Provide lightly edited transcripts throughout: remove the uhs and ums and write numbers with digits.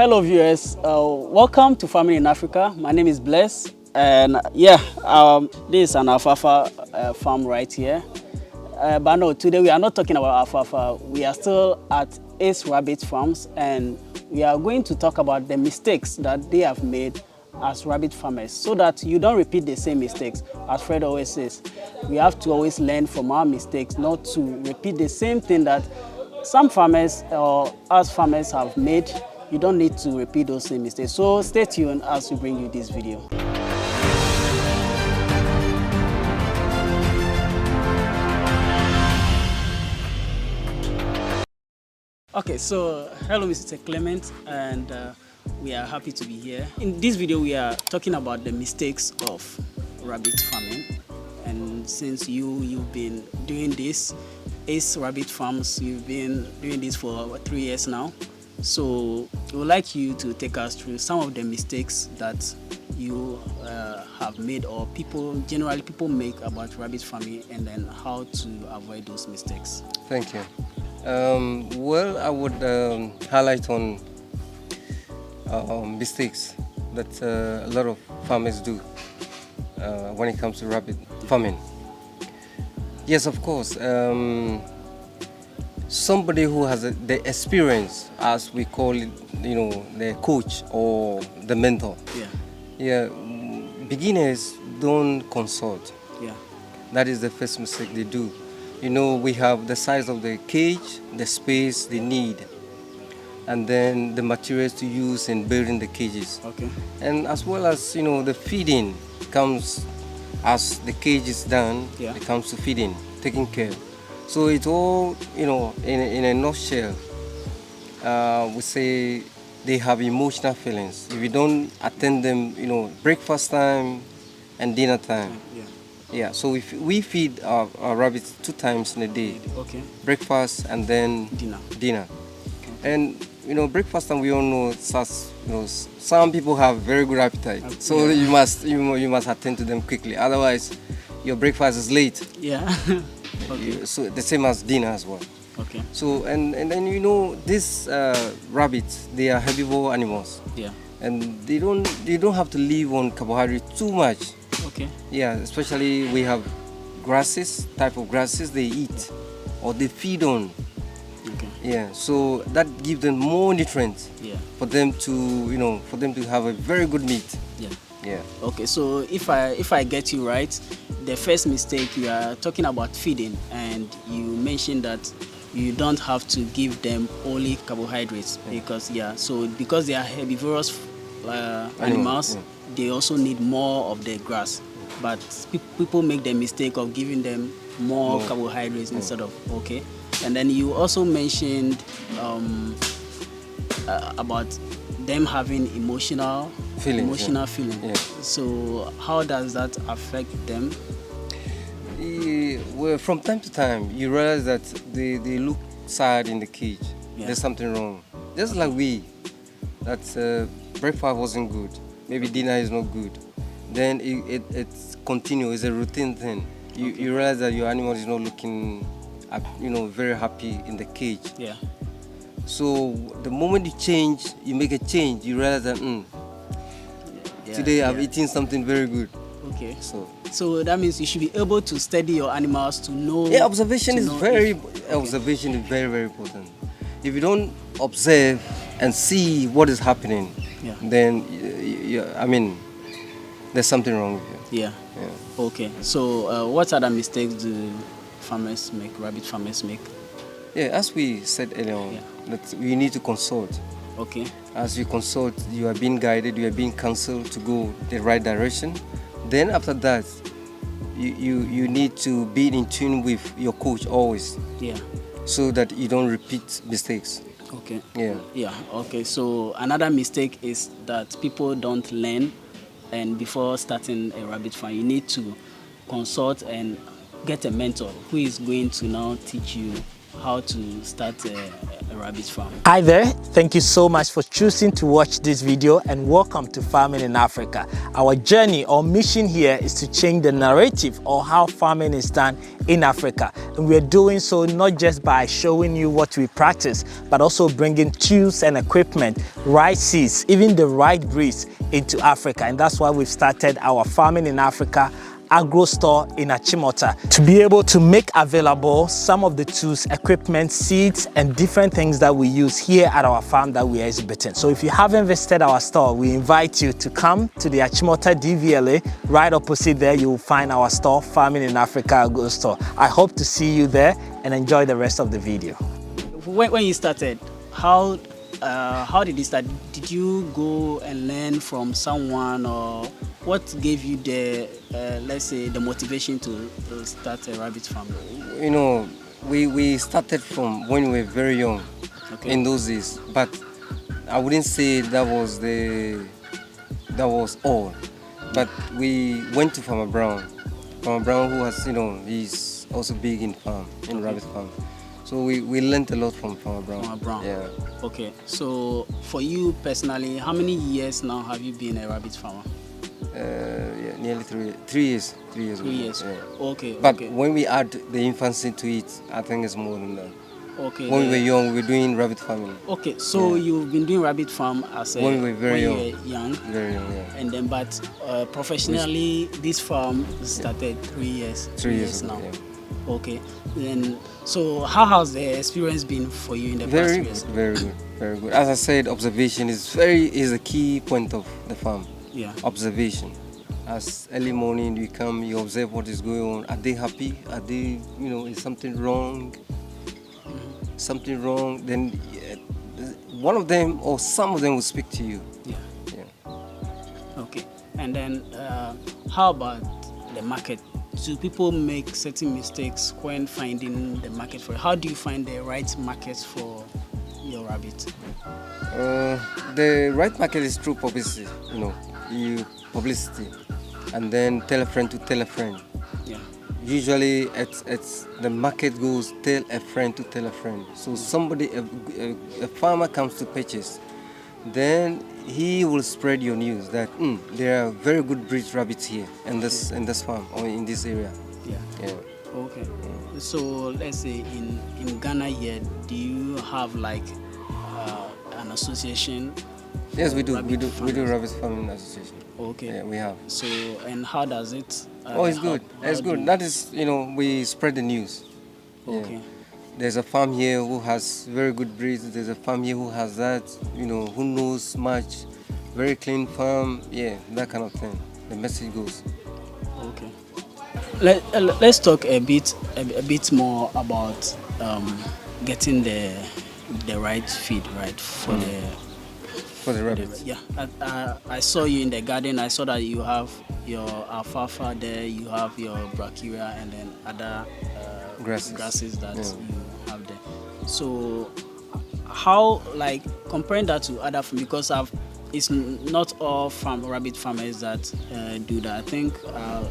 Hello viewers, welcome to Farming in Africa. My name is Bless, and this is an alfalfa farm right here. But no, today we are not talking about alfalfa. We are still at Ace Rabbit Farms, and we are going to talk about the mistakes that they have made as rabbit farmers, so that you don't repeat the same mistakes. As Fred always says, we have to always learn from our mistakes, not to repeat the same thing that some farmers or us farmers have made. You don't need to repeat those same mistakes. So stay tuned as we bring you this video. Okay, so hello Mr. Clement, and we are happy to be here. In this video we are talking about the mistakes of rabbit farming, and since you've been doing this, Ace Rabbit Farms, you've been doing this for over 3 years now. So we would like you to take us through some of the mistakes that you have made, or generally people make about rabbit farming, and then how to avoid those mistakes. Thank you. Well, I would highlight on mistakes that a lot of farmers do when it comes to rabbit farming. Yes, of course. Somebody who has the experience, as we call it, the coach or the mentor. Yeah. Beginners don't consult. Yeah. That is the first mistake they do. We have the size of the cage, the space they need, and then the materials to use in building the cages. Okay. And as well as, the feeding comes as the cage is done. Yeah. It comes to feeding, taking care. So it's all, in a nutshell, we say they have emotional feelings. If you don't attend them, breakfast time and dinner time. Yeah, so if we feed our rabbits 2 times in a day. Okay. Breakfast and then dinner. Okay. And breakfast time, we all know, some people have very good appetite. Okay. So you must attend to them quickly. Otherwise, your breakfast is late. Yeah. Okay. So the same as dinner as well. Okay. So and then these rabbits, they are herbivore animals. Yeah. And they don't have to live on carbohydrate too much. Okay. Yeah, especially we have type of grasses they eat or they feed on. Okay. Yeah, so that gives them more nutrients. Yeah. For them to have a very good meat. Yeah. Yeah. Okay, so if I get you right, the first mistake, you are talking about feeding, and you mentioned that you don't have to give them only carbohydrates. Yeah. because they are herbivorous animals, yeah. They also need more of the grass. But people make the mistake of giving them more carbohydrates instead of, okay. And then you also mentioned about them having emotional feelings. Yeah. So how does that affect them? Well, from time to time, you realize that they look sad in the cage. Yeah. There's something wrong. Just like that breakfast wasn't good. Maybe dinner is not good. Then it's continuous. It's a routine thing. You realize that your animal is not looking, very happy in the cage. Yeah. So the moment you make a change, you realize that today I've eaten something very good. Okay. So that means you should be able to study your animals to know. Yeah, observation is very, very important. If you don't observe and see what is happening, then there's something wrong with you. Yeah. Okay. So what other mistakes do rabbit farmers make? Yeah, as we said earlier on, that you need to consult. Okay. As you consult, you are being guided, you are being counseled to go the right direction. Then after that, you need to be in tune with your coach always. Yeah. So that you don't repeat mistakes. Okay. Yeah. Yeah. Okay. So another mistake is that people don't learn, and before starting a rabbit farm, you need to consult and get a mentor who is going to now teach you how to start a rabbit farm. Hi there, thank you so much for choosing to watch this video and welcome to Farming in Africa. Our journey or mission here is to change the narrative or how farming is done in Africa. And we're doing so not just by showing you what we practice, but also bringing tools and equipment, right seeds, even the right breeds into Africa. And that's why we've started our Farming in Africa AgroStore in Achimota to be able to make available some of the tools, equipment, seeds, and different things that we use here at our farm that we are exhibiting. So if you haven't visited our store, we invite you to come to the Achimota DVLA. Right opposite there, you will find our store, Farming in Africa AgroStore. I hope to see you there and enjoy the rest of the video. When you started, how did you start? Did you go and learn from someone, or what gave you the, let's say, the motivation to start a rabbit farm? You know, we started from when we were very young, Okay. in those days, but I wouldn't say that was all. But we went to Farmer Brown, who has, he's also big in rabbit farm. So we learned a lot from Farmer Brown. Farmer Brown. Yeah. Okay. So for you personally, how many years now have you been a rabbit farmer? Yeah, nearly 3 years. 3 years. 3 years. Yeah. Okay. But okay. when we add the infancy to it, I think it's more than that. Okay. When we were young, we were doing rabbit farming. Okay. So you've been doing rabbit farm When we were very young. you were young. Very young, yeah. And then, but professionally, this farm started 3 years. 3 years now. ago, yeah. Okay. Then, so how has the experience been for you in the past years? Very good, very good. As I said, observation is a key point of the farm. Yeah. Observation. As early morning you come, you observe what is going on. Are they happy? Are they, is something wrong? Something wrong? Then one of them or some of them will speak to you. Yeah. Yeah. Okay. And then, how about the market? Do people make certain mistakes when finding the market for it? How do you find the right market for your rabbit? The right market is through publicity. Publicity, and then tell a friend to tell a friend. Yeah. Usually, it's the market goes tell a friend to tell a friend. So somebody, a farmer comes to purchase, then he will spread your news that there are very good breed rabbits here in this farm or in this area. Yeah. Yeah. Okay. So let's say in Ghana here, do you have like an association? Yes, we do. We do farmers? rabbit farming association. Okay. Yeah, we have. So, and how does it? It's good. It's good. That is, we spread the news. Okay. Yeah. There's a farm here who has very good breeds. There's a farm here who has that, who knows much. Very clean farm. Yeah, that kind of thing. The message goes. Okay. Let's talk a bit more about getting the right feed, right, for the rabbits. Yeah. I saw you in the garden. I saw that you have your alfalfa there. You have your brachyria and then other grasses that you have there. So how, like, comparing that to other farms, because it's not all rabbit farmers that do that. I think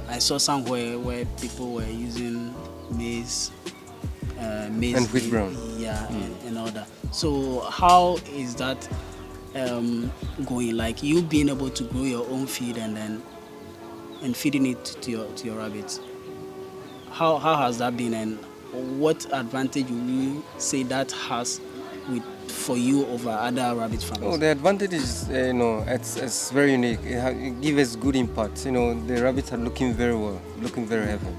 I saw somewhere where people were using maize and wheat brown. Yeah, and all that. So how is that going? Like, you being able to grow your own feed and feeding it to your rabbits. How has that been, and what advantage will you say that has for you over other rabbit farmers? Oh, the advantage is, it's very unique. It gives us good impact. The rabbits are looking very well, looking very healthy.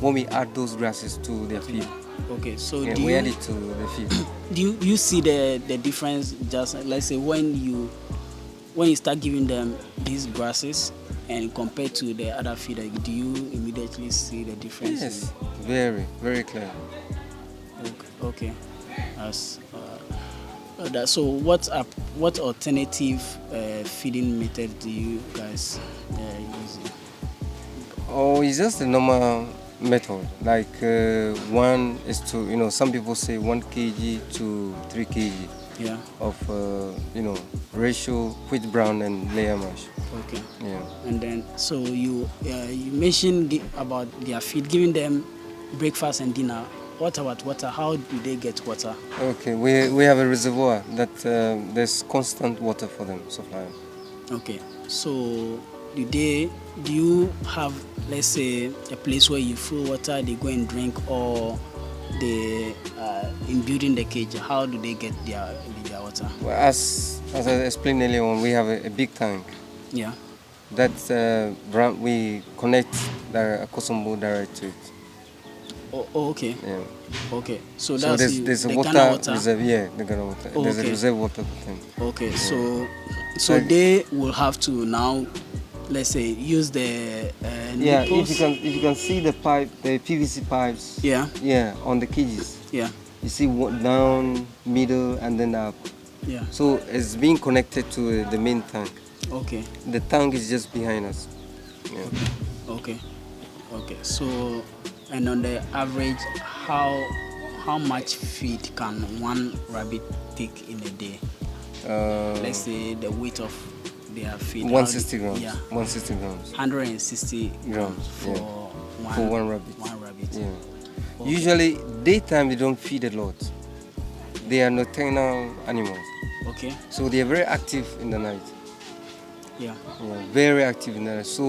When we add those grasses to their feed. Okay, so we add it to the feed. Do you see the difference? Just let's say when you start giving them these grasses and compared to the other feed, do you immediately see the difference? Yes, very, very clear. Okay. So what alternative feeding method do you guys use? Oh, it's just a normal method. Like one is to, some people say 1 kg to 3 kg of, ratio wheat brown and layer mash. Okay. Yeah. And then, so you mentioned about their feed, giving them breakfast and dinner. what about water? How do they get water? Okay, we have a reservoir that there's constant water for them supply. Okay, so do you have, let's say, a place where you fill water, they go and drink, or they in building the cage? How do they get their water? Well, as I explained earlier on, we have a big tank. Yeah. That we connect the Akosombo direct to it. Oh, okay. Yeah. Okay. So So that's there's a the water Ghana water. reserve. Yeah, the Ghana water. Oh, There's okay. a reserve water for them. Okay. Yeah. So they will have to now, let's say, use the Yeah, nipples. if you can see the pipe, the PVC pipes. Yeah. Yeah, on the cages. Yeah. You see down, middle, and then up. Yeah. So it's being connected to the main tank. Okay. The tank is just behind us. Yeah. Okay. Okay. So, and on the average, how much feed can one rabbit take in a day? Let's say the weight of their feed. 160 grams. Yeah. 160 grams. 160 grams for yeah. For one rabbit. One rabbit. Yeah. Okay. Usually daytime they don't feed a lot. They are nocturnal animals. Okay. So they are very active in the night. Yeah. Yeah, very active in the night. So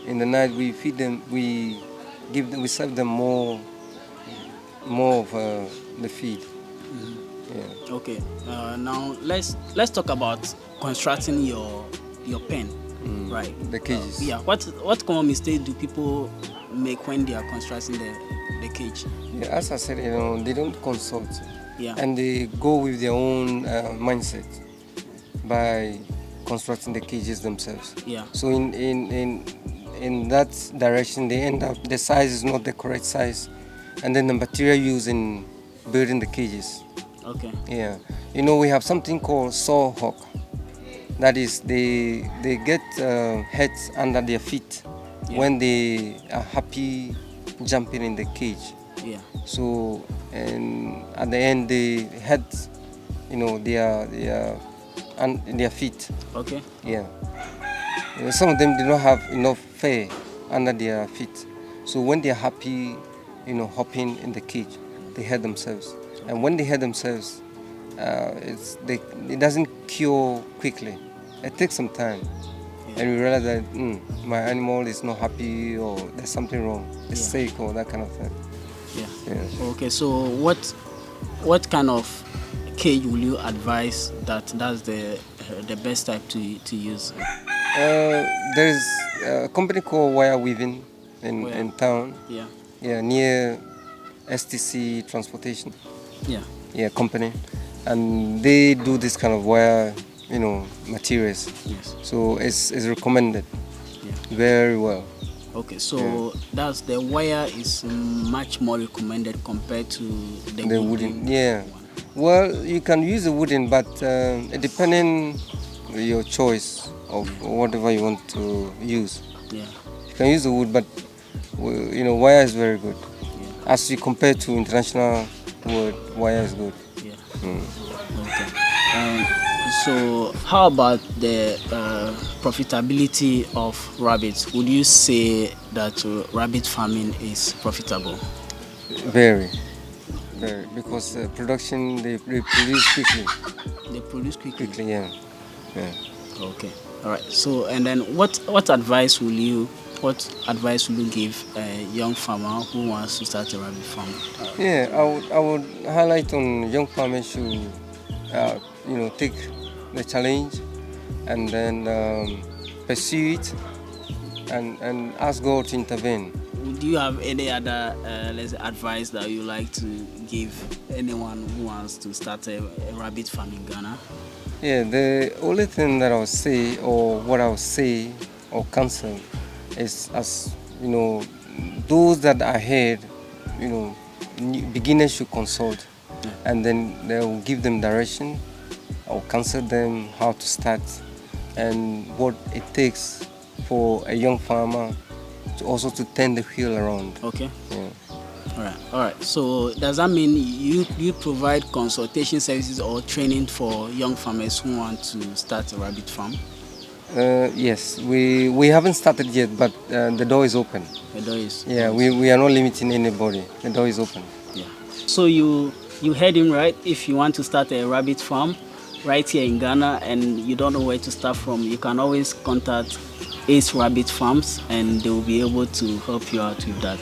in the night we feed them, we serve them more of the feed. Mm-hmm. Yeah. Okay. Now let's talk about constructing your pen. Right. The cages. Yeah. What common mistakes do people make when they are constructing the cage? Yeah, as I said, they don't consult. Yeah. And they go with their own mindset by constructing the cages themselves. Yeah. So in that direction, they end up the size is not the correct size, and then the material used in building the cages. Okay. Yeah. We have something called saw hawk. That is, they get heads under their feet when they are happy jumping in the cage. Yeah. So, and at the end, the heads, their feet. Okay. Yeah. Some of them do not have enough fur under their feet. So when they're happy, hopping in the cage, they hurt themselves. And when they hurt themselves, it doesn't cure quickly. It takes some time. And we realize that my animal is not happy, or there's something wrong. It's sick, or that kind of thing. Yeah. Okay. So what kind of cage will you advise that's the best type to use? There is a company called Wire Weaving in town. Yeah. Yeah, near STC Transportation. Yeah. Yeah, company, and they do this kind of wire, materials. Yes. So it's recommended. Yeah. Very well. Okay, so that's the wire is much more recommended compared to the wooden. Yeah. one. Well, you can use the wooden, but depending on your choice of whatever you want to use. Yeah. You can use the wood, but wire is very good. Yeah. As you compare to international wood, wire is good. Yeah. Okay. So how about the profitability of rabbits? Would you say that rabbit farming is profitable? Very, because production they produce quickly. They produce quickly. Yeah. Okay. All right. So and then what advice will you give a young farmer who wants to start a rabbit farm? Yeah, I would highlight on young farmers should take the challenge and then pursue it and ask God to intervene. Do you have any other advice that you like to give anyone who wants to start a rabbit farm in Ghana? Yeah, the only thing that I would say, or what I would say or counsel, is as those that are ahead, beginners should consult, and then they will give them direction. I will counsel them how to start and what it takes for a young farmer to also to turn the wheel around. Okay. Yeah. All right. So does that mean you provide consultation services or training for young farmers who want to start a rabbit farm? Yes, we haven't started yet, but the door is open. The door is we are not limiting anybody. The door is open. Yeah. So you heard him right. If you want to start a rabbit farm right here in Ghana and you don't know where to start from, you can always contact Ace Rabbit Farms and they will be able to help you out with that.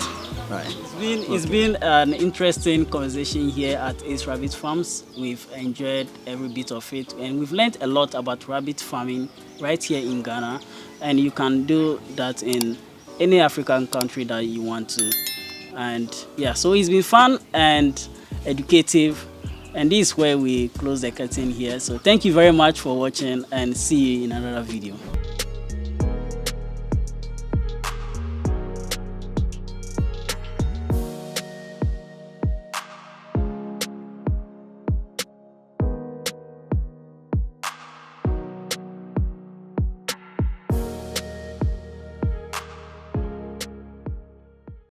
Right. It's been an interesting conversation here at Ace Rabbit Farms. We've enjoyed every bit of it and we've learned a lot about rabbit farming right here in Ghana, and you can do that in any African country that you want to. And yeah, so it's been fun and educative, and this is where we close the curtain here. So thank you very much for watching and see you in another video.